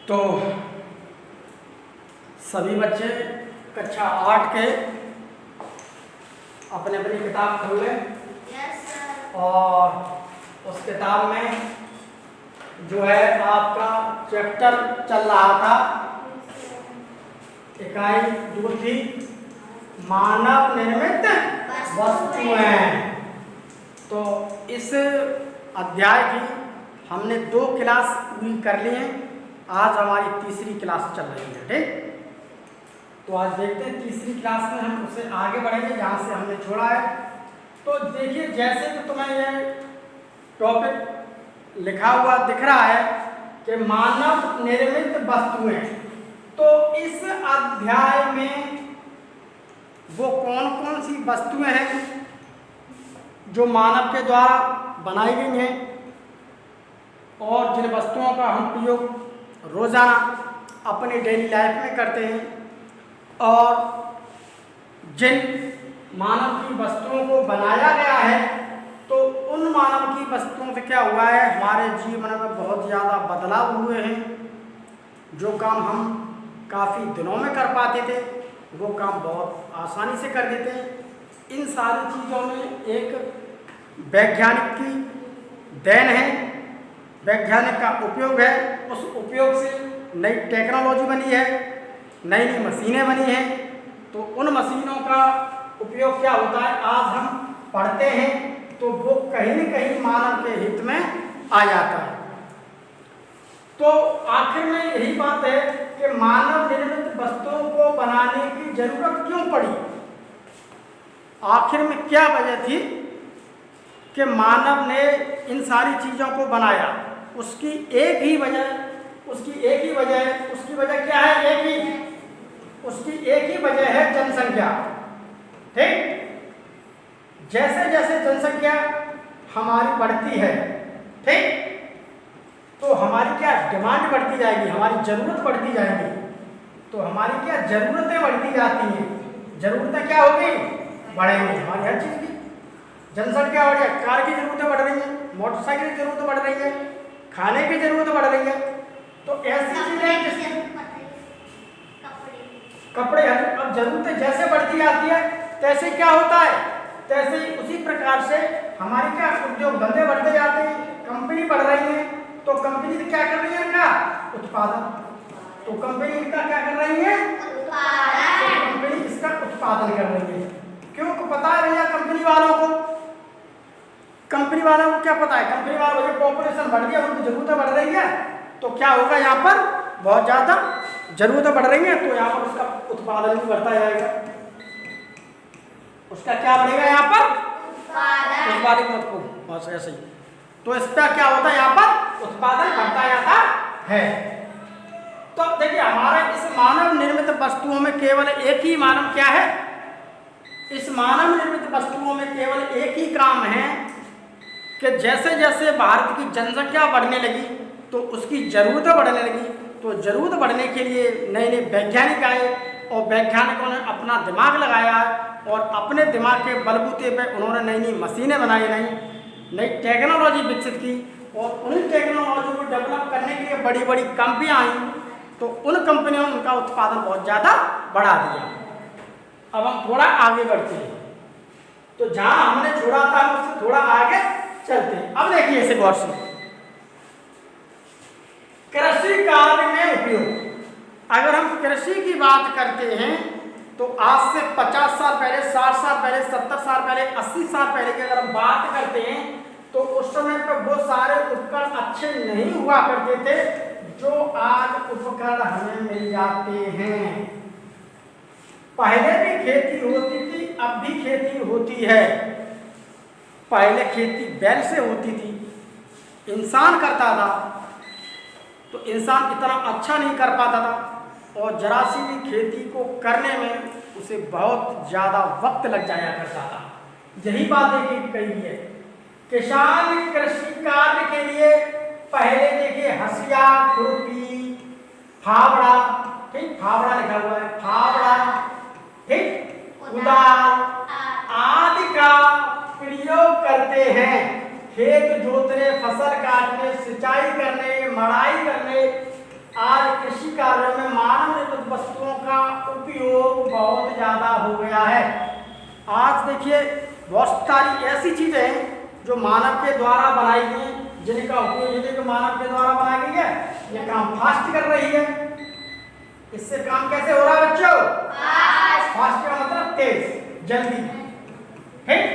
तो सभी बच्चे कक्षा 8 के अपने अपनी किताब खोल लें। Yes sir. और उस किताब में जो है आपका चैप्टर चल रहा था, इकाई 2 थी मानव निर्मित वस्तुएं। तो इस अध्याय की हमने 2 क्लास पूरी कर ली हैं। आज हमारी तीसरी क्लास चल रही है। ठीक, तो आज देखते हैं तीसरी क्लास में हम उससे आगे बढ़ेंगे जहाँ से हमने छोड़ा है। तो देखिए, जैसे कि तुम्हें ये टॉपिक लिखा हुआ दिख रहा है कि मानव निर्मित वस्तुएं, तो इस अध्याय में वो कौन कौन सी वस्तुएं हैं जो मानव के द्वारा बनाई गई हैं और जिन वस्तुओं का हम प्रयोग रोज़ाना अपनी डेली लाइफ में करते हैं, और जिन मानव की वस्तुओं को बनाया गया है तो उन मानव की वस्तुओं से क्या हुआ है, हमारे जीवन में बहुत ज़्यादा बदलाव हुए हैं। जो काम हम काफ़ी दिनों में कर पाते थे वो काम बहुत आसानी से कर देते हैं। इन सारी चीज़ों में एक वैज्ञानिक की देन है, वैज्ञानिक का उपयोग है। उस उपयोग से नई टेक्नोलॉजी बनी है, नई नई मशीनें बनी हैं। तो उन मशीनों का उपयोग क्या होता है, आज हम पढ़ते हैं तो वो कहीं न कहीं मानव के हित में आ जाता है। तो आखिर में यही बात है कि मानव निर्मित वस्तुओं को बनाने की जरूरत क्यों पड़ी, आखिर में क्या वजह थी कि मानव ने इन सारी चीज़ों को बनाया। उसकी एक ही वजह है। उसकी वजह क्या है? उसकी एक ही वजह है, जनसंख्या। ठीक, जैसे जैसे जनसंख्या हमारी बढ़ती है, ठीक, तो हमारी क्या डिमांड बढ़ती जाएगी, हमारी ज़रूरत बढ़ती जाएगी। तो हमारी क्या ज़रूरतें बढ़ती जाती हैं, ज़रूरतें क्या होगी, बढ़ेंगी हमारी हर चीज़ की। जनसंख्या बढ़ रही है, कार की ज़रूरतें बढ़ रही हैं, मोटरसाइकिल की ज़रूरत बढ़ रही है, खाने की ज़रूरत बढ़ रही है। तो ऐसी चीज़ें जिससे कपड़े, अब ज़रूरतें जैसे बढ़ती जाती है तैसे क्या होता है, तैसे ही उसी प्रकार से हमारी क्या उद्योग धंधे बढ़ते जाते हैं, कंपनी बढ़ रही है। तो कंपनी क्या कर रही है, इनका उत्पादन। तो कंपनी इनका क्या कर रही है, तो कंपनी इसका उत्पादन कर रही है। क्यों पता है भैया कंपनी वालों को क्या पता है, कंपनी वालों को पॉपुलेशन बढ़ गया, उनकी ज़रूरतें बढ़ रही है, तो क्या होगा, यहाँ पर बहुत ज़्यादा ज़रूरतें बढ़ रही हैं, तो यहाँ पर उसका उत्पादन भी बढ़ता जाएगा। उसका क्या बढ़ेगा, यहाँ पर उत्पादन को, बस ऐसे ही। तो इसका क्या होता है, यहाँ पर उत्पादन बढ़ता जाता है। तो देखिए, हमारे इस मानव निर्मित वस्तुओं में केवल एक ही मानव क्या है, इस मानव निर्मित वस्तुओं में केवल एक ही काम है कि जैसे जैसे भारत की जनसंख्या बढ़ने लगी तो उसकी ज़रूरतें बढ़ने लगी। तो ज़रूरत बढ़ने के लिए नए नए वैज्ञानिक आए और वैज्ञानिकों ने अपना दिमाग लगाया और अपने दिमाग के बलबूते पे उन्होंने नई नई मशीनें बनाई, नई टेक्नोलॉजी विकसित की, और उन्हीं टेक्नोलॉजी को डेवलप करने के लिए बड़ी बड़ी कंपनियां आई। तो उन कंपनियों ने उनका उत्पादन बहुत ज़्यादा बढ़ा दिया। अब हम थोड़ा आगे बढ़ते हैं, तो जहाँ हमने छोड़ा था उससे थोड़ा आगे चलते हैं। अब देखिए इसे गौर से, कृषि कार्य में उपयोग। अगर हम कृषि की बात करते हैं तो आज से 50 साल पहले, 60 साल पहले, 70 साल पहले, 80 साल पहले की अगर हम बात करते हैं तो उस समय पर वो सारे उपकरण अच्छे नहीं हुआ करते थे जो आज उपकरण हमें मिल जाते हैं। पहले भी खेती होती थी, अब भी खेती होती है। पहले खेती बैल से होती थी, इंसान करता था, तो इंसान इतना अच्छा नहीं कर पाता था और जरा सी भी खेती को करने में उसे बहुत ज़्यादा वक्त लग जाया करता था। यही बात देखिए कही है, किसान कृषि कार्य के लिए पहले देखिए हंसिया, खुरपी, फावड़ा, ठीक, फावड़ा लिखा हुआ है, फावड़ा, ठीक, कुदाल आदि का प्रयोग करते हैं। खेत जोतने, फसल काटने, सिंचाई करने, मड़ाई करने आज कृषि कार्य में मानव निर्मित वस्तुओं का उपयोग बहुत ज़्यादा हो गया है। आज देखिए बहुत सारी ऐसी चीज़ें हैं जो मानव के द्वारा बनाई गई, जिनका उपयोग यदि मानव के द्वारा बनाई गई है, ये काम फास्ट कर रही है। इससे काम कैसे हो रहा है बच्चों? फास्ट का मतलब तेज, जल्दी। ठीक,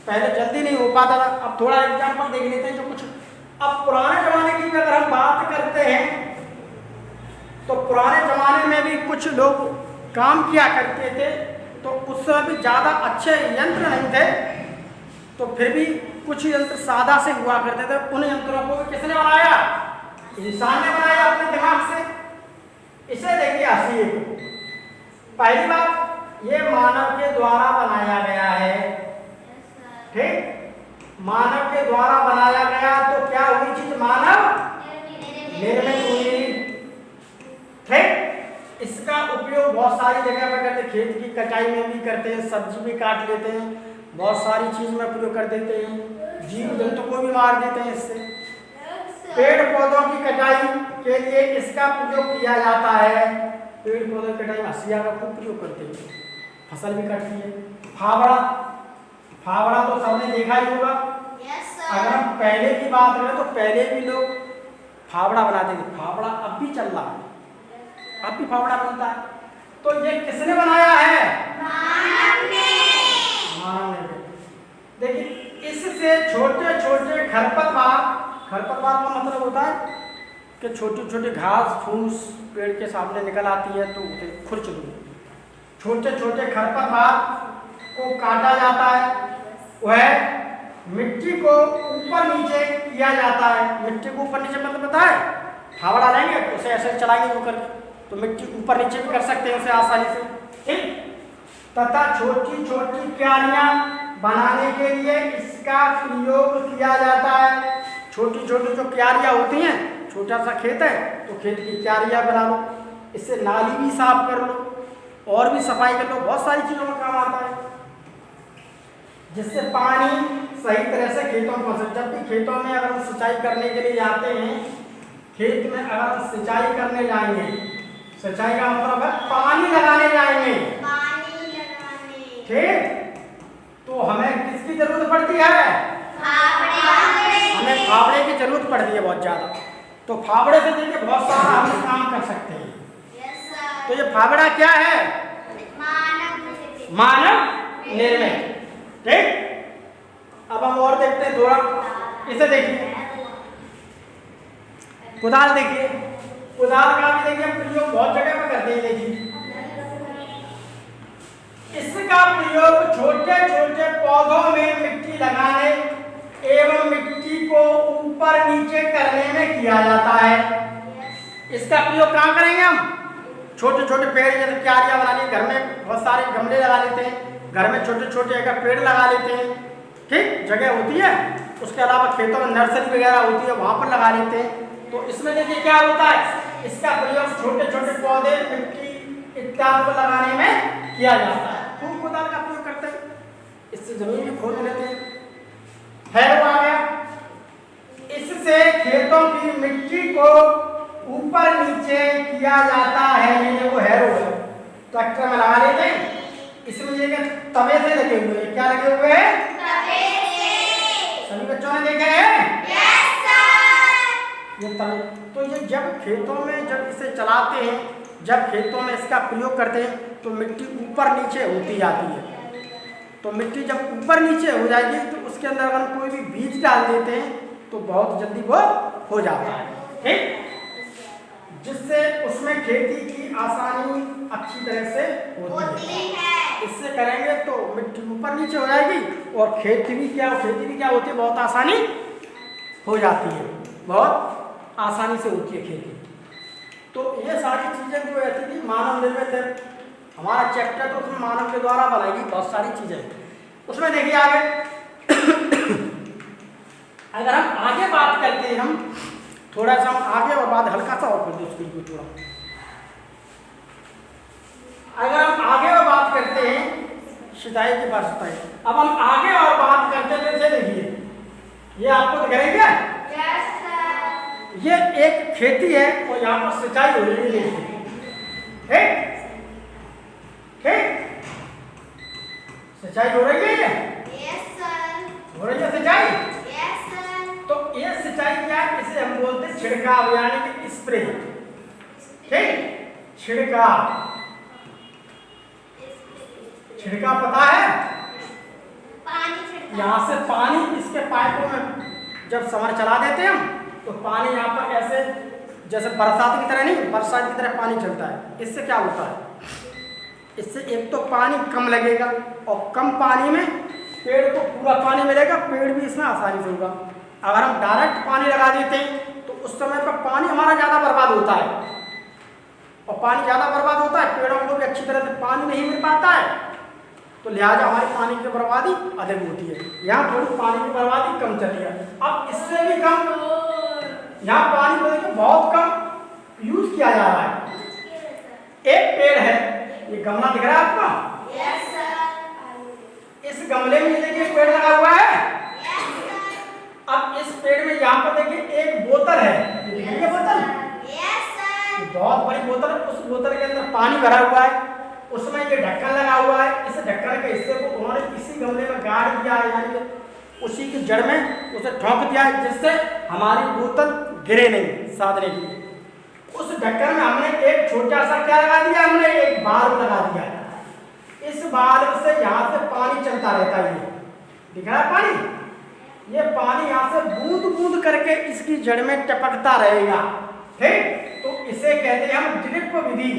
पहले जल्दी नहीं हो पाता था। अब थोड़ा एग्जाम्पल देख लेते हैं जो कुछ। अब पुराने जमाने की अगर हम बात करते हैं तो पुराने जमाने में भी कुछ लोग काम किया करते थे, तो उस समय भी ज़्यादा अच्छे यंत्र नहीं थे, तो फिर भी कुछ यंत्र सादा से हुआ करते थे। उन यंत्रों को भी किसने बनाया? इंसान ने बनाया अपने दिमाग से। इसे देखिए हंसी को। पहली बात, ये मानव के द्वारा बनाया गया है। ठीक, मानव के द्वारा बनाया गया तो क्या हुई चीज? मानव निर्मित हुई। ठीक, इसका उपयोग बहुत सारी जगह पर करते हैं। खेत की कटाई में भी करते हैं, सब्जी भी काट लेते हैं, बहुत सारी चीज में प्रयोग कर देते हैं, जीव जंतु को भी मार देते हैं इससे। पेड़ पौधों की कटाई के लिए इसका प्रयोग किया जाता है। पेड़ पौधों की कटाई में हंसिया का खूब प्रयोग करते हैं, फसल भी कटती है। फावड़ा, फावड़ा तो सबने देखा ही होगा। अगर हम पहले की बात करें तो पहले भी लोग फावड़ा बनाते थे। फावड़ा अब भी चल रहा है, अब भी फावड़ा बनता है। तो ये किसने बनाया है? मानव ने। देखिए इससे छोटे छोटे खरपतवार, खरपतवार का मतलब होता है कि छोटी छोटी घास फूस पेड़ के सामने निकल आती है तो उसे खुरच दो। छोटे छोटे खरपतवार को काटा जाता है, वह मिट्टी को ऊपर नीचे किया जाता है। मिट्टी को ऊपर नीचे मतलब पता है? फावड़ा लेंगे तो उसे ऐसे चलाएंगे ऊपर, तो मिट्टी ऊपर नीचे भी कर सकते हैं उसे आसानी से। ठीक, तथा छोटी छोटी क्यारियां बनाने के लिए इसका प्रयोग किया जाता है। छोटी छोटी जो क्यारियां होती हैं, छोटा सा खेत है तो खेत की क्यारियां बना लो, इससे नाली भी साफ कर लो और भी सफाई कर लो, बहुत सारी चीज़ों में काम आता है, जिससे पानी सही तरह से खेतों में पहुंचे। जब भी खेतों में अगर हम सिंचाई करने के लिए जाते हैं, खेत में अगर हम सिंचाई करने जाएंगे, सिंचाई का मतलब है पानी लगाने जाएंगे, ठीक, तो हमें किसकी जरूरत पड़ती है? हमें फावड़े की जरूरत पड़ती है बहुत ज्यादा। तो फावड़े से देखिए बहुत सारा हम काम कर सकते हैं। तो ये फावड़ा क्या है? मानव निर्मित। ठीक, अब हम और देखते हैं थोड़ा। इसे देखिए, कुदाल देखिए, कुदाल का भी देखिए प्रयोग बहुत जगह पर करते हैं। देखिए इसका प्रयोग छोटे छोटे पौधों में मिट्टी लगाने एवं मिट्टी को ऊपर नीचे करने में किया जाता है। इसका प्रयोग कहाँ करेंगे हम? छोटे छोटे पेड़, जैसे क्यारियां बनानी, घर में बहुत सारे गमले लगा लेते हैं, घर में छोटे छोटे अगर पेड़ लगा लेते हैं, ठीक, जगह होती है। उसके अलावा खेतों में नर्सरी वगैरह होती है, वहाँ पर लगा लेते हैं। तो इसमें देखिए क्या होता है, इसका प्रयोग छोटे छोटे पौधे, मिट्टी इत्यादि को लगाने में किया जाता है। खूब कुदाल का प्रयोग करते हैं, इससे जमीन भी खोद लेते हैं। हैरो आ गया, इससे खेतों की मिट्टी को ऊपर नीचे किया जाता है। ये वो हैरो है, ट्रैक्टर में लगा लेते हैं। इसमें ये तवे से लगे हुए हैं, क्या लगे हुए हैं? तवे से। सभी बच्चों ने देखे हैं? Yes sir. ये तवे, तो ये जब खेतों में जब इसे चलाते हैं, जब खेतों में इसका प्रयोग करते हैं तो मिट्टी ऊपर नीचे होती जाती है। तो मिट्टी जब ऊपर नीचे हो जाएगी तो उसके अंदर अगर कोई भी बीज डाल देते हैं तो बहुत जल्दी वो हो जाता है, ठीक, जिससे उसमें खेती की आसानी अच्छी तरह से होती है। इससे करेंगे तो मिट्टी ऊपर नीचे हो जाएगी और खेती भी क्या होती है, बहुत आसानी हो जाती है, बहुत आसानी से होती है खेती। तो ये सारी चीज़ें जो ऐसी थी मानव निर्मित है। हमारा चैप्टर तो उसमें मानव के द्वारा बनाई गई बहुत सारी चीज़ें। उसमें देखिए आगे अगर हम आगे बात करते हैं, हम थोड़ा सा हम आगे और बाद हल्का सा और कर दो स्क्रीन को थोड़ा। अगर हम आगे और बात करते हैं सिंचाई की बात सिंचाई, अब हम आगे और बात करते हैं। देखिए ये आपको दिख रही है क्या? ये एक खेती है और यहाँ पर सिंचाई हो रही है। ठीक ठीक, सिंचाई हो रही है। Yes sir. हो रही है सिंचाई। Yes sir. तो ये सिंचाई क्या है, इसे हम बोलते हैं छिड़काव यानी कि स्प्रे। ठीक, छिड़काव। छिड़काव पता है? पानी छिड़काव। यहाँ से पानी इसके पाइपों में जब समर चला देते हैं हम, तो पानी यहाँ पर ऐसे जैसे बरसात की तरह नहीं, बरसात की तरह पानी चलता है। इससे क्या होता है, इससे एक तो पानी कम लगेगा और कम पानी में पेड़ को पूरा पानी मिलेगा, पेड़ भी इसमें आसानी से होगा। अगर हम डायरेक्ट पानी लगा देते हैं तो उस समय पर पानी हमारा ज़्यादा बर्बाद होता है, और पानी ज़्यादा बर्बाद होता है, पेड़ों को भी अच्छी तरह से पानी नहीं मिल पाता है, तो लिहाजा हमारी पानी की बर्बादी अधिक होती है। यहाँ थोड़ी पानी की बर्बादी कम चली है। अब इससे भी कम यहाँ पानी को देखिए बहुत कम यूज किया जा रहा है। एक पेड़ है, ये गमला दिख रहा है आपको? Yes sir. इस गमले में देखिए पेड़ लगा हुआ है। Yes sir. अब इस पेड़ में यहाँ पर देखिए एक बोतल है, ये बोतल। Yes sir. बहुत बड़ी बोतल है, उस बोतल के अंदर पानी भरा हुआ है, उसमें ये ढक्कन लगा हुआ है। इस ढक्कन के हिस्से को उन्होंने इसी गमले में गाड़ दिया है, यानी कि उसी की जड़ में उसे ठोक दिया है, जिससे हमारी बोतल गिरे नहीं साधने के लिए। उस ढक्कन में हमने एक छोटा सा क्या लगा दिया, हमने एक बाल्ब लगा दिया। इस बाल्ब से यहाँ से पानी चलता रहता है। ये दिख रहा है पानी, ये पानी यहाँ से बूंद बूंद करके इसकी जड़ में टपकता रहेगा। ठीक, तो इसे कहते हैं हम ड्रिप विधि।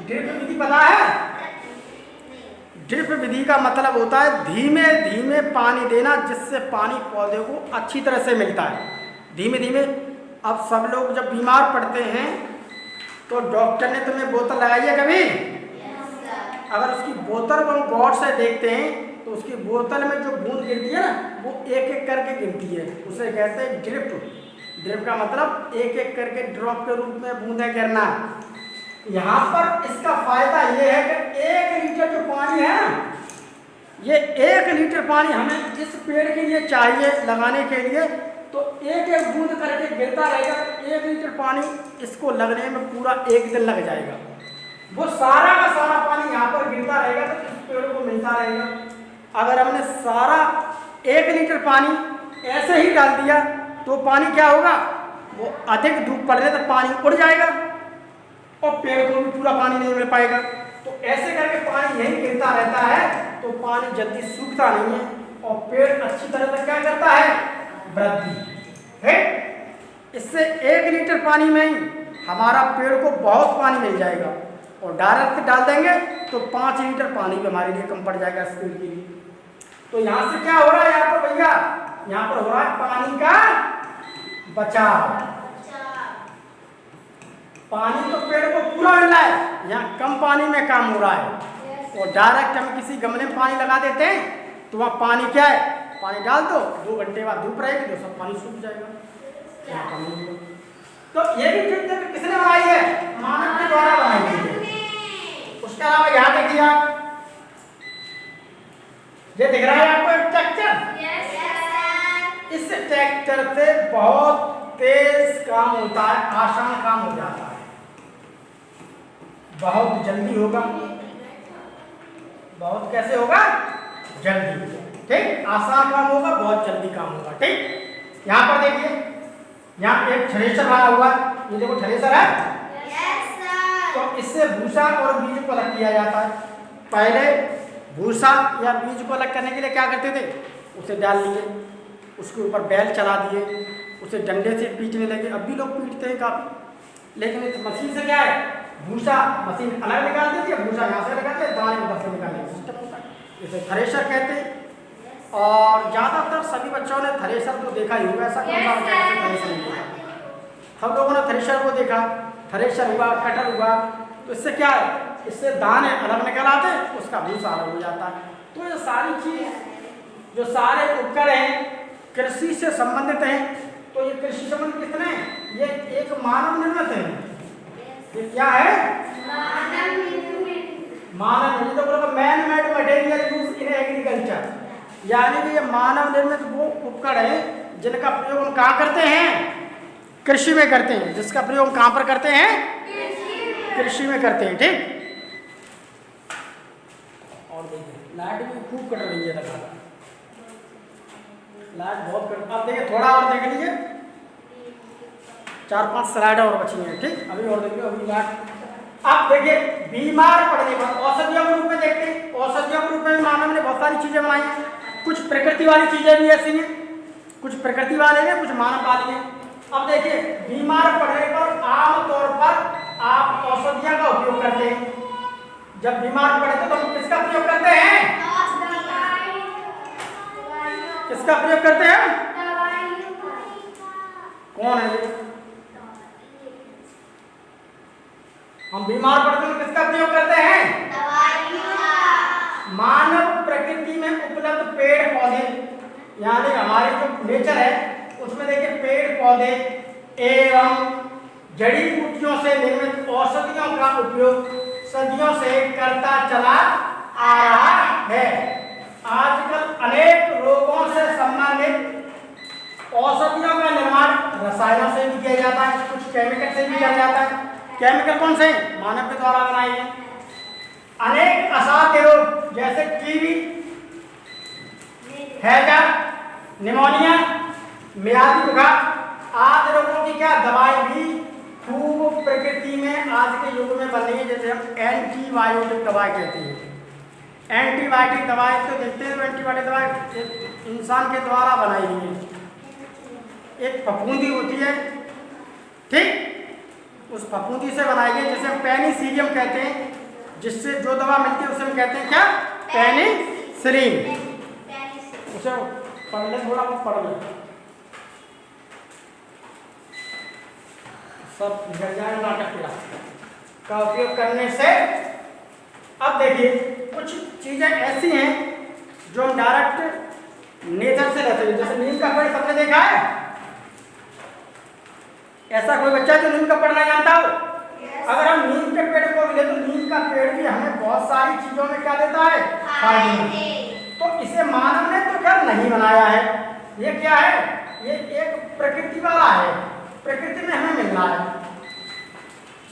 ड्रिप विधि पता है? ड्रिप विधि का मतलब होता है धीमे धीमे पानी देना, जिससे पानी पौधे को अच्छी तरह से मिलता है, धीमे धीमे। अब सब लोग जब बीमार पड़ते हैं तो डॉक्टर ने तुम्हें बोतल लगाई है कभी? अगर उसकी बोतल को हम गौर से देखते हैं तो उसकी बोतल में जो बूंद गिरती है ना, वो एक एक करके गिरती है, उसे कहते हैं ड्रिप। ड्रिप का मतलब एक एक करके ड्रॉप के रूप में बूंदें गिरना। यहाँ पर इसका फायदा ये है कि 1 लीटर जो पानी है ना, ये 1 लीटर पानी हमें इस पेड़ के लिए चाहिए लगाने के लिए, तो एक एक बूंद करके गिरता रहेगा। 1 लीटर पानी इसको लगने में पूरा 1 दिन लग जाएगा। वो सारा का सारा पानी यहाँ पर गिरता रहेगा तो इस पेड़ को मिलता रहेगा। अगर हमने सारा 1 लीटर पानी ऐसे ही डाल दिया तो पानी क्या होगा, वो अधिक धूप पड़ने तो पानी उड़ जाएगा और पेड़ को भी पूरा पानी नहीं मिल पाएगा। तो ऐसे करके पानी यहीं गिरता रहता है तो पानी जल्दी सूखता नहीं है और पेड़ अच्छी तरह से क्या करता है, वृद्धि है। इससे 1 लीटर पानी में ही हमारा पेड़ को बहुत पानी मिल जाएगा, और डायरेक्ट डाल देंगे तो 5 लीटर पानी भी हमारे लिए कम पड़ जाएगा इस पेड़ के लिए। तो यहाँ से क्या हो रहा है यहाँ पर भैया, यहाँ पर हो रहा है पानी का बचाव। पानी तो पेड़ को पूरा मिल रहा है, यहाँ कम पानी में काम हो रहा है। और डायरेक्ट हम किसी गमले में पानी लगा देते हैं तो वहाँ पानी क्या है, पानी डाल दो, 2 घंटे बाद धूप रहेगी तो सब पानी सूख जाएगा, यहाँ पानी नहीं होगा। तो ये भी ट्रिक किसने बनाई है, मानव के द्वारा बनाई गई है। उसके अलावा यहाँ देखिए आप, ये दिख रहा है आपको एक ट्रैक्टर। इस ट्रैक्टर से बहुत तेज काम होता है, आसान काम हो जाता है, बहुत जल्दी होगा। बहुत कैसे होगा, जल्दी। ठीक, आसान काम होगा, बहुत जल्दी काम होगा। ठीक, यहाँ पर देखिए, यहाँ एक थ्रेशर बना हुआ है, ये देखो थ्रेशर है। तो इससे भूसा और बीज को अलग किया जाता है। पहले भूसा या बीज को अलग करने के लिए क्या करते थे, उसे डाल लिए, उसके ऊपर बैल चला दिए, उसे डंडे से पीटने लगे। अब भी लोग पीटते हैं काफ़ी, लेकिन इस मशीन से क्या है, भूसा मशीन अलग निकाल देती है, भूसा यहाँ से लगाते हैं, दाने उधर से निकालने का सिस्टम होता है। इसे थ्रेशर कहते हैं। और ज़्यादातर सभी बच्चों ने थ्रेशर को देखा ही होगा, ऐसा कौन सा बच्चा है थ्रेशर नहीं देखा। सब लोगों ने थ्रेशर को देखा, थ्रेशर हुआ, कटर हुआ, तो इससे क्या है, इससे दाने अलग निकल आते हैं, उसका भूसा अलग हो जाता है। तो ये सारी चीज़, जो सारे उपकरण हैं कृषि से संबंधित हैं। तो ये कृषि संबंधित कितने हैं, ये एक मानव निर्मित है। ये क्या है, मानव निर्मित, तो man made material use in agriculture, यानी कि ये मानव निर्मित वो उपकरण है जिनका प्रयोग हम कहाँ करते हैं, कृषि में करते हैं, जिसका प्रयोग कहाँ पर करते हैं? कृषि में करते हैं। ठीक, और देखिए लाइट भी खूब कट रही है, लगा लाइट बहुत कट। अब देखिए थोड़ा और देख लीजिए, 4-5 स्लाइड और बची हैं। ठीक, अभी और देखिए, अभी लाइट। अब देखिए बीमार पड़ने पर औषधियों के रूप में देखते हैं। औषधियों के रूप में मानव ने बहुत सारी चीजें बनाई हैं। कुछ प्रकृति वाली चीजें भी ऐसी हैं, कुछ प्रकृति वाले हैं, कुछ मानव वाली हैं। अब देखिए बीमार पड़ने पर आमतौर पर आप औषधियों का उपयोग करते हैं। जब बीमार पड़े तो हम किसका प्रयोग करते हैं? किसका प्रयोग करते हैं? कौन है ये? हम बीमार पड़ते हैं किसका प्रयोग करते हैं? मानव प्रकृति में उपलब्ध पेड़ पौधे, यानी हमारे जो नेचर है उसमें देखिए पेड़ पौधे एवं जड़ी बूटियों से निर्मित औषधियों का उपयोग सदियों से करता चला आ रहा है। आजकल अनेक रोगों से संबंधित औषधियों का निर्माण रसायनों से भी किया जाता है, कुछ केमिकल से भी किया जाता है। केमिकल कौन से? मानव के द्वारा बनाए हैं। अनेक असाध्य रोग जैसे टीबी, हैजा, निमोनिया, मियादी बुखार आदि रोगों की क्या दवाई भी खूब प्रकृति में आज के युग में बन रही है, जैसे हम एंटीबायोटिक दवाई कहते हैं। एंटीबायोटिक दवाई तो देखते हैं, एंटीबायोटिक दवाई इंसान के द्वारा बनाई गई है। एक फफूंदी होती है, ठीक, उस फफूंदी से बनाई गई, जिसे हम पेनिसिलियम कहते हैं। जिससे जो दवा मिलती है उसे हम कहते हैं क्या? पेनिसिलिन। उसे पढ़ ले, थोड़ा बहुत पढ़ ले, सब निकल जाए नाटक पूरा का उपयोग करने से। अब देखिए कुछ चीजें ऐसी हैं जो हम डायरेक्ट नेचर से लेते हैं। जैसे नीम का पेड़ सबने देखा है? ऐसा कोई बच्चा जो नीम का पेड़ नहीं जानता हो? अगर हम नीम के पेड़ को मिले तो नीम का पेड़ भी हमें बहुत सारी चीजों में क्या देता है? फायदे। तो इसे मानव ने तो खैर नहीं बनाया है, ये क्या है? ये एक प्रकृति वाला है, प्रकृति में हमें मिल रहा है।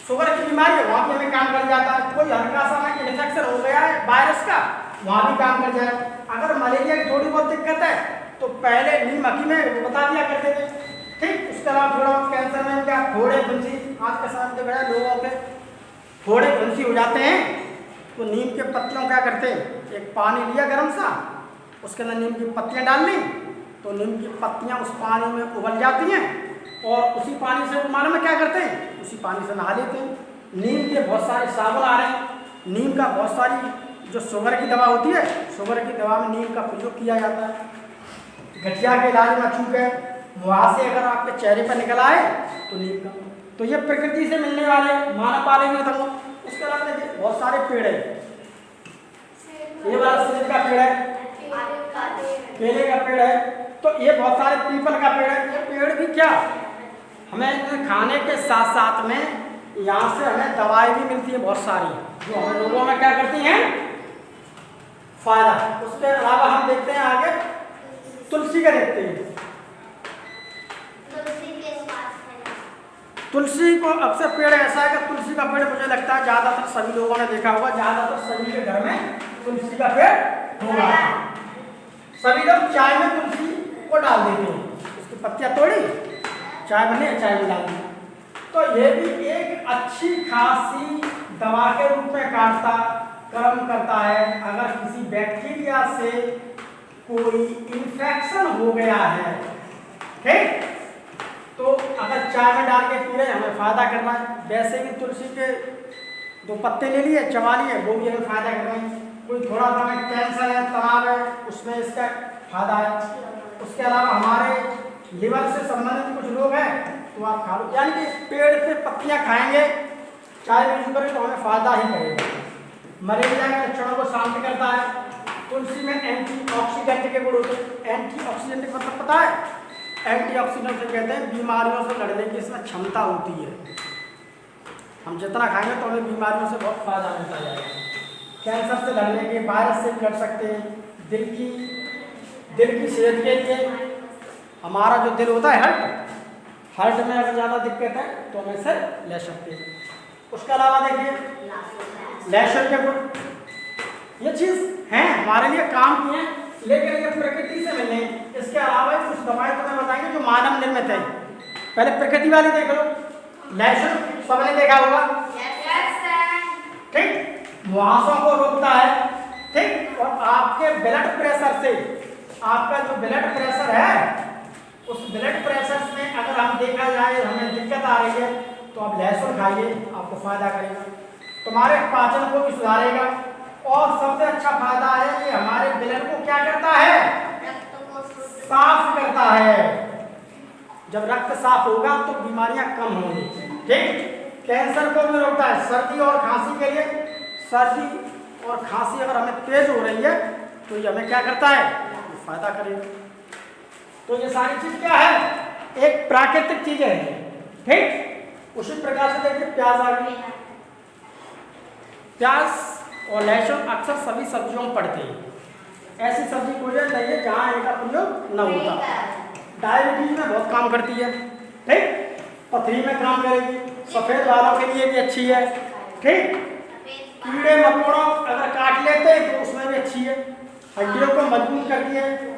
शुगर की बीमारी है, वहाँ भी हमें काम कर जाता है। कोई हल्का सा में इन्फेक्शन हो गया है वायरस का, वहाँ भी काम कर जाए। अगर मलेरिया की थोड़ी बहुत दिक्कत है तो पहले नीम हकीम में बता दिया करते थे। ठीक, उसके अलावा थोड़ा बहुत कैंसर में क्या फोड़े फुंसी, आज के समय में बड़ा लोगों के फोड़े फुंसी हो जाते हैं, तो नीम के पत्तियों क्या करते हैं? एक पानी लिया गर्म सा, उसके अंदर नीम की पत्तियां डाल ली, तो नीम की पत्तियां उस पानी में उबल जाती हैं और उसी पानी से मानो में क्या करते हैं? उसी पानी से नहा लेते हैं। नीम के बहुत सारे साबुन आ रहे हैं। नीम का बहुत सारी जो शुगर की दवा होती है, शुगर की दवा में नीम का प्रयोग किया जाता है। गठिया के इलाज में अछूत है, मुहासे अगर आपके चेहरे पर निकल आए तो नीम का। तो ये प्रकृति से मिलने वाले मानव वाले में था। उसके अलावा देखिए बहुत सारे पेड़ है। ये वाला सेब का पेड़ है, केले का पेड़ है, तो ये बहुत सारे पीपल का पेड़ है। ये पेड़ भी क्या हमें खाने के साथ साथ में यहाँ से हमें दवाई भी मिलती है बहुत सारी, जो हम लोगों में क्या करती हैं? फायदा। उसके अलावा हम देखते हैं आगे तुलसी का देखते हैं। तुलसी को अक्सर पेड़ ऐसा है कि तुलसी का पेड़ मुझे लगता है ज़्यादातर सभी लोगों ने देखा होगा, ज़्यादातर सभी के घर में तुलसी का पेड़ होगा। सभी लोग चाय में तुलसी को डाल देते हैं, उसकी पत्तियां तोड़ी, चाय बनी, चाय में डाल दी। तो ये भी एक अच्छी खासी दवा के रूप में काम करता है। अगर किसी बैक्टीरिया से कोई इन्फेक्शन हो गया है, ठीक, तो अगर चाय में डाल के पी रहे हमें फायदा करना है। वैसे भी तुलसी के 2 पत्ते ले लिए, चबा लिए, वो भी हमें फायदा कर रहे हैं। कोई थोड़ा सा हमें टेंशन है, तनाव है, उसमें इसका फायदा है। उसके अलावा हमारे लिवर से संबंधित कुछ रोग हैं तो आप खा लो, यानी कि पेड़ से पत्तियां खाएंगे, चाय में यूज करें तो हमें फायदा ही करेगा। मलेरिया के लक्षणों को शांत करता है। तुलसी में एंटीऑक्सीडेंट के गुण होते हैं। एंटीऑक्सीडेंट का मतलब पता है? एंटीऑक्सीडेंट से कहते हैं बीमारियों से लड़ने की इसमें क्षमता होती है। हम जितना खाएंगे तो हमें बीमारियों से बहुत फायदा मिलता जाएगा। कैंसर से लड़ने के, वायरस से भी लड़ सकते हैं। दिल की सेहत के लिए हमारा जो दिल होता है हार्ट, हार्ट में अगर ज़्यादा दिक्कत है तो हम इसे ले सकते हैं। उसके अलावा देखिए लहसुन के गुण, ये चीज़ हैं हमारे लिए काम की हैं, लेकिन ये प्रकृति से मिलने हैं। इसके अलावा कुछ दवाएं तुम्हें बताएंगे जो मानव निर्मित है। पहले प्रकृति वाली देख लो। लहसुन सबने देखा होगा, ठीक, मुहासों को रोकता है, ठीक, और आपके ब्लड प्रेशर से, आपका जो ब्लड प्रेशर है उस ब्लड प्रेशर में अगर हम देखा जाए हमें दिक्कत आ रही है तो आप लहसुन खाइए, आपको फायदा करेगा, तुम्हारे पाचन को भी सुधारेगा, और सबसे अच्छा फायदा है ये हमारे ब्लड को क्या करता है, साफ करता है। जब रक्त साफ होगा तो बीमारियां कम होंगी, ठीक। कैंसर को भी रोकता है। सर्दी और खांसी के लिए, सर्दी और खांसी अगर हमें तेज हो रही है तो ये हमें क्या करता है, फायदा करेगा। तो ये सारी चीज क्या है, एक प्राकृतिक चीजें हैं, ठीक। उसी प्रकार से देखिए प्याज आ गई। प्याज और लहसुन अक्सर सभी सब्जियों में पड़ते हैं। ऐसी सब्जी कोई नहीं है जहाँ इनका प्रयोग न होता। डायबिटीज में बहुत काम करती है, ठीक, पथरी में काम करेगी, सफ़ेद बालों के लिए भी अच्छी है, ठीक। कीड़े मकोड़ों अगर काट लेते हैं तो उसमें भी अच्छी है, हड्डियों को मजबूत करती है।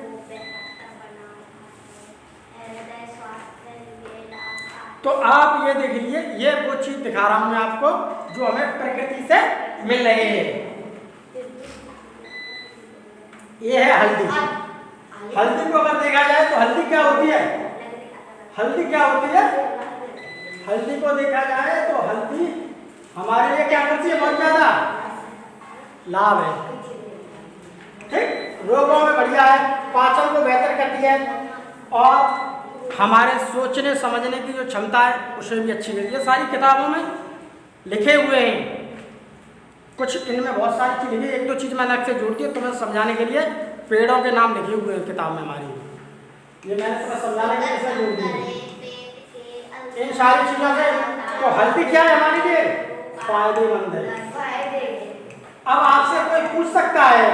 तो आप ये देख लीजिए, ये वो चीज दिखा रहा हूं मैं आपको जो हमें प्रकृति से मिल रही है। ये है हल्दी। हल्दी को अगर देखा जाए तो हल्दी क्या होती है, हल्दी क्या होती है, हल्दी को देखा जाए तो हल्दी हमारे लिए क्या करती है, बहुत ज्यादा लाभ है, ठीक, रोगों में बढ़िया है, पाचन को बेहतर करती है, और हमारे सोचने समझने की जो क्षमता है उसे भी अच्छी करती है। सारी किताबों में लिखे हुए हैं, कुछ इनमें बहुत सारी चीज़ लिखी, एक दो चीज़ मैंने अलग से जोड़ दी तुम्हें समझाने के लिए। पेड़ों के नाम लिखे हुए हैं किताब में हमारी, ये मैंने तुम्हें समझाने के लिए जोड़ दी इन सारी चीज़ों से। तो हल्दी क्या है हमारे लिए, फायदेमंद है। अब आपसे कोई पूछ सकता है,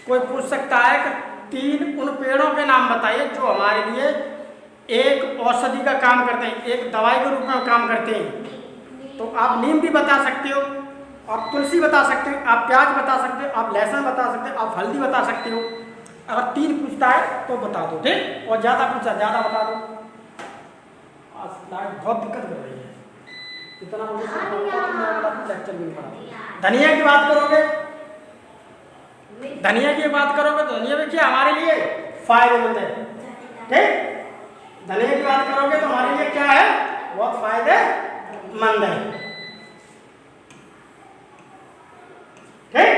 कोई पूछ सकता है कि 3 उन पेड़ों के नाम बताइए जो हमारे लिए एक औषधि का काम करते हैं, एक दवाई के रूप में काम करते हैं। तो आप नीम भी बता सकते हो, आप तुलसी बता सकते हो, आप प्याज बता सकते हो, आप लहसुन बता सकते हो, आप हल्दी बता सकते हो। अगर 3 पूछता है तो बता दो, ठीक, और ज़्यादा पूछा ज़्यादा बता दो। आज बहुत दिक्कत कर रही है, इतना मुझे लेक्चर भी नहीं पड़ा। धनिया की बात करोगे, धनिया की बात करोगे तो धनिया में क्या हमारे लिए फायदेमंद है, ठीक। धनिया की बात करोगे तो हमारे लिए क्या है, बहुत फायदेमंद है, ठीक।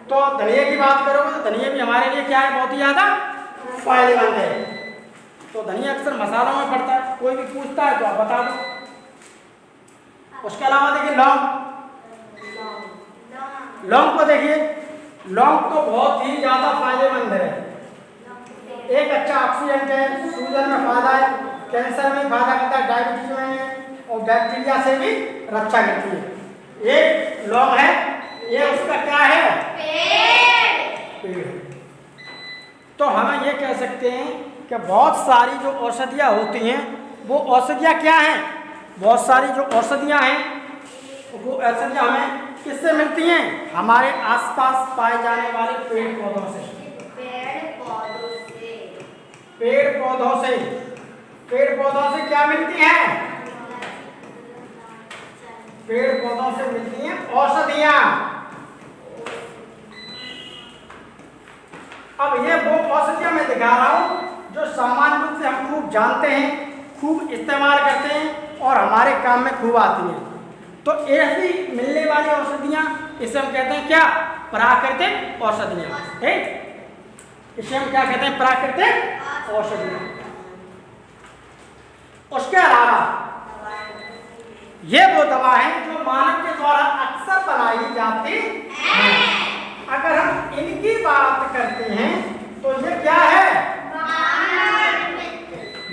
तो धनिया की बात करोगे तो धनिया भी हमारे लिए क्या है, बहुत ही ज्यादा फायदेमंद है। तो धनिया अक्सर मसालों में पड़ता है, कोई भी पूछता है तो आप बता दो। उसके अलावा देखिए लौंग, लौंग को देखिए, लौंग तो बहुत ही ज्यादा फायदेमंद है, एक अच्छा ऑक्सीडेंट है, सूजन में फायदा है, कैंसर में फायदा करता है, डायबिटीज में, और बैक्टीरिया से भी रक्षा करती है। एक लौंग है, ये उसका क्या है, पेड़। तो हम ये कह सकते हैं कि बहुत सारी जो औषधियाँ होती हैं वो औषधियाँ क्या हैं, बहुत सारी जो औषधियाँ हैं वो औषधियाँ हमें किससे मिलती हैं, हमारे आसपास पाए जाने वाले पेड़ पौधों से। पेड़ पौधों से, पेड़ पौधों से क्या मिलती हैं, पेड़ पौधों से मिलती हैं औषधियाँ। अब ये वो औषधियाँ मैं दिखा रहा हूँ जो सामान्य रूप से हम खूब जानते हैं, खूब इस्तेमाल करते हैं और हमारे काम में खूब आती हैं। तो ऐसी मिलने वाली औषधियाँ इसे हम कहते हैं क्या, प्राकृतिक औषधियाँ, ठीक। इसे हम क्या कहते हैं, प्राकृतिक औषधियाँ। उसके अलावा ये वो दवा है जो मानव के द्वारा अक्सर बनाई जाती है। अगर हम इनकी बात करते हैं तो ये क्या है,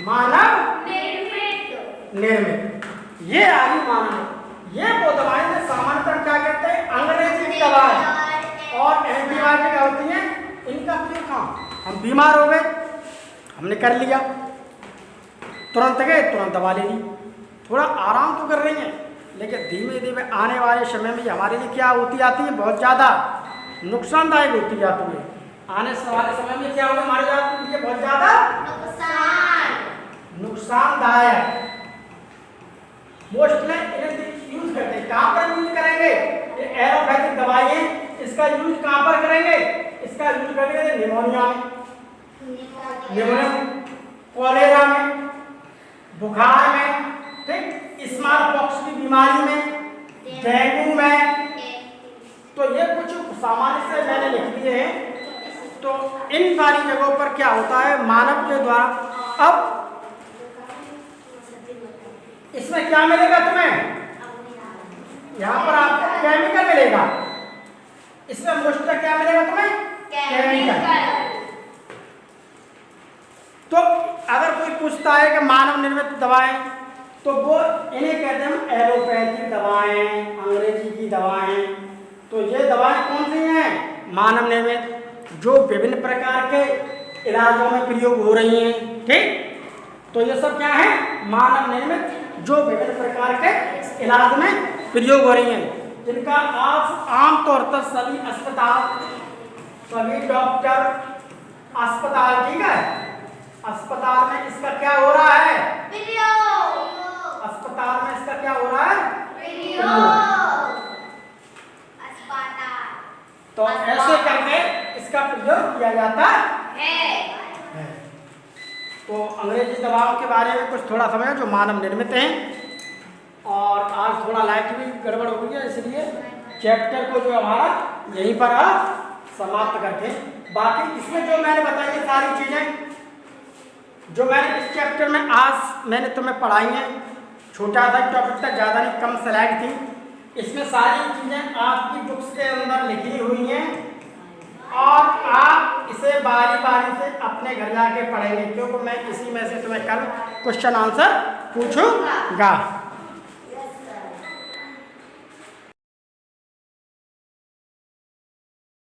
मानव निर्मित। ये आयु मानव, ये वो दवाएं जो सामान्यतः क्या कहते हैं, अंग्रेजी की दवाएं और एंटीबायोटिक होती हैं इनका कोई काम, हम बीमार हो गए, हमने कर लिया, तुरंत गए तुरंत दवा ले ली, थोड़ा आराम तो कर रही हैं, लेकिन धीमे धीमे आने वाले समय में हमारे लिए क्या होती आती है, बहुत ज़्यादा नुकसानदायक होती जाती है। आने वाले समय में क्या होगा हमारे लिए बहुत ज़्यादा नुकसानदायक। मोस्टली इन्हें यूज करते हैं, कहाँ पर यूज करेंगे, ये एलोपैथिक दवाइयाँ, इसका यूज कहाँ पर करेंगे, इसका यूज करेंगे निमोनिया में, कॉलेरा में, बुखार में, ठीक, स्मॉल पॉक्स की बीमारी में, डेंगू में। तो ये कुछ सामान्य से मैंने लिख दिए हैं। तो इन सारी जगहों पर क्या होता है मानव के द्वारा। अब इसमें क्या मिलेगा तुम्हें, यहाँ पर आपको केमिकल मिलेगा, इसमें मोस्टली क्या मिलेगा तुम्हें, केमिकल। तो अगर कोई पूछता है कि मानव निर्मित दवाएं, तो वो इन्हें कहते हैं एलोपैथिक दवाएं, अंग्रेजी की दवाएं। तो ये दवाएं कौन सी हैं, मानव निर्मित, जो विभिन्न प्रकार के इलाजों में प्रयोग हो रही हैं, ठीक। तो ये सब क्या है, मानव निर्मित, जो विभिन्न प्रकार के इलाज में प्रयोग हो रही हैं, जिनका आप आमतौर पर सभी अस्पताल, सभी डॉक्टर, अस्पताल, ठीक है, अस्पताल में इसका क्या हो रहा है, अस्पताल में इसका क्या हो रहा है, तो ऐसे करके इसका प्रयोग किया जाता है। तो अंग्रेजी दवाओं के बारे में कुछ थोड़ा समझो जो मानव निर्मित हैं। और आज थोड़ा लाइट भी गड़बड़ हो गई है, इसलिए चैप्टर को जो हमारा यहीं पर समाप्त करते हैं। बाकी इसमें जो मैंने बताई है सारी चीज़ें, जो मैंने इस चैप्टर में आज मैंने तुम्हें पढ़ाई हैं, छोटा सा टॉपिक था, ज़्यादा नहीं, कम स्लाइड थी। इसमें सारी चीज़ें आपकी बुक्स के अंदर लिखी हुई हैं और आप इसे बारी बारी से अपने घर जाके पढ़ेंगे, क्योंकि मैं इसी में से तुम्हें कल क्वेश्चन आंसर पूछूंगा।